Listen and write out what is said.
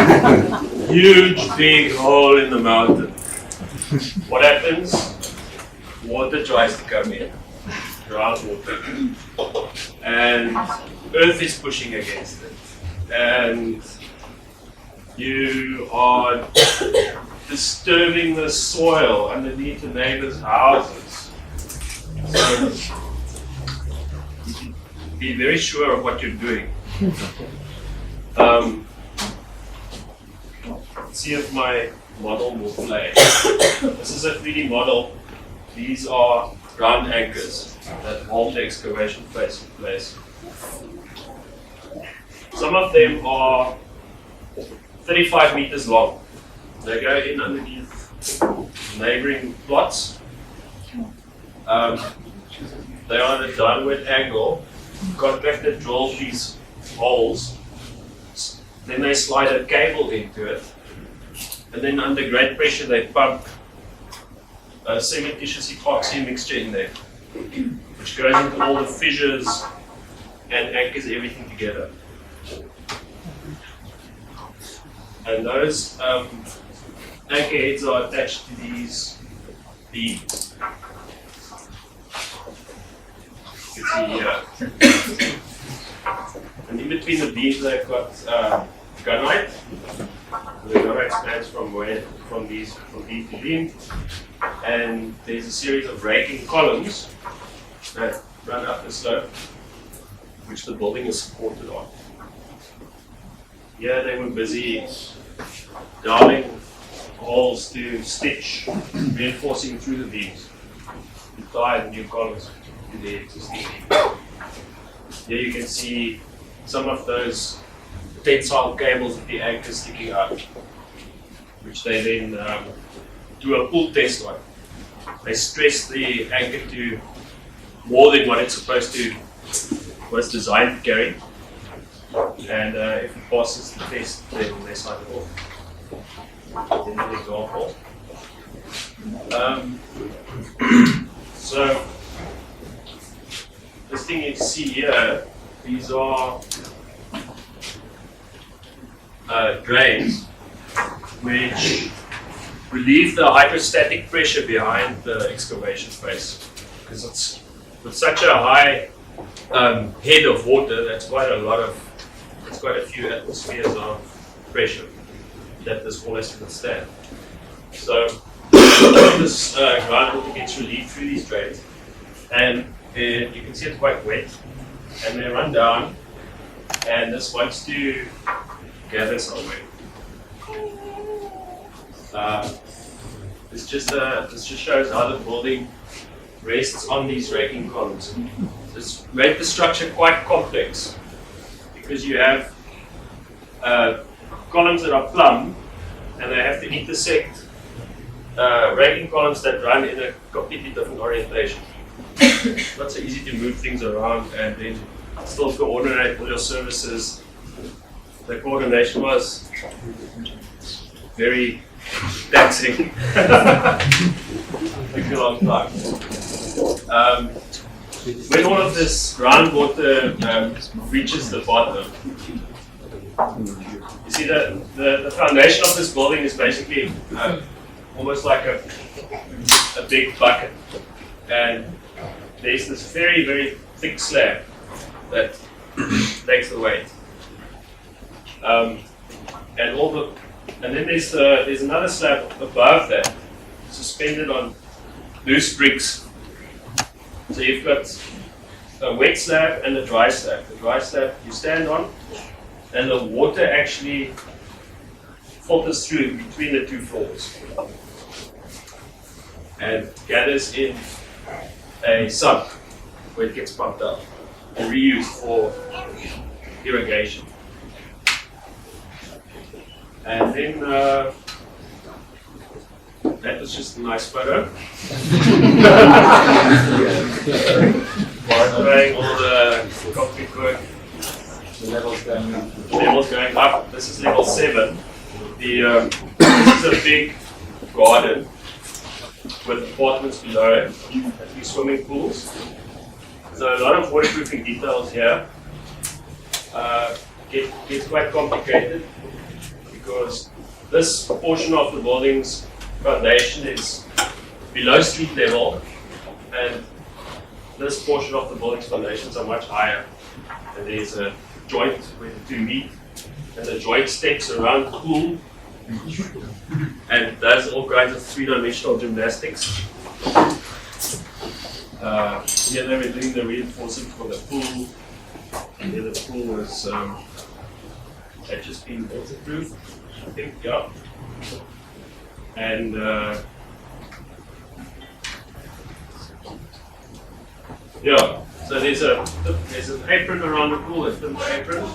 Huge big hole in the mountain. What happens? Water tries to come in, groundwater, and earth is pushing against it, and you are disturbing the soil underneath the neighbors' houses. So you should be very sure of what you're doing. See if my model will play. This is a 3D model. These are ground anchors that hold the excavation face in place. Some of them are 35 meters long. They go in underneath neighboring plots. They are at a downward angle. Contractor drills these holes. Then they slide a cable into it. And then under great pressure they pump a cementitious epoxy mixture in there, which goes into all the fissures and anchors everything together. And those anchor heads are attached to these beams. You can see here. And in between the beams they've got gunite. The gunite spans from beam to beam. And there's a series of raking columns that run up the slope, which the building is supported on. Here they were busy dialing holes to stitch, reinforcing through the beams to tie the new columns to the existing beam. Here you can see some of those tensile cables with the anchors sticking out, which they then do a pull test on. They stress the anchor to more than what it's was designed to carry. And if it passes the test, then they sign it off. Then an example. So this thing you see here, these are drains which relieve the hydrostatic pressure behind the excavation space, because it's with such a high head of water. That's quite a few atmospheres of pressure that this wall has to withstand. So this groundwater gets relieved through these drains, and you can see it's quite wet, and they run down, and this wants to gather somewhere. This just shows how the building rests on these raking columns. It's made the structure quite complex because you have columns that are plumb, and they have to intersect raking columns that run in a completely different orientation. It's not so easy to move things around and then still coordinate all your services. The coordination was very taxing. Took a long time. When all of this groundwater reaches the bottom, you see that the foundation of this building is basically almost like a big bucket, and there's this very, very thick slab that takes the weight. And then there's another slab above that, suspended on loose bricks. So you've got a wet slab and a dry slab. The dry slab you stand on, and the water actually filters through between the two floors and gathers in a sump where it gets pumped up and reused for irrigation. And then that was just a nice photo. Showing all the concrete work. The levels going up. This is level 7. This is a big garden with apartments below it, a few swimming pools. So a lot of waterproofing details here. Gets quite complicated because this portion of the building's foundation is below street level, and this portion of the building's foundations are much higher. And there's a joint where the two meet, and the joint steps around the pool and does all kinds of three-dimensional gymnastics. Here they were doing the reinforcing for the pool. And here the pool was had just been waterproof, I think, yeah. And yeah, so there's an apron around the pool, a thin apron,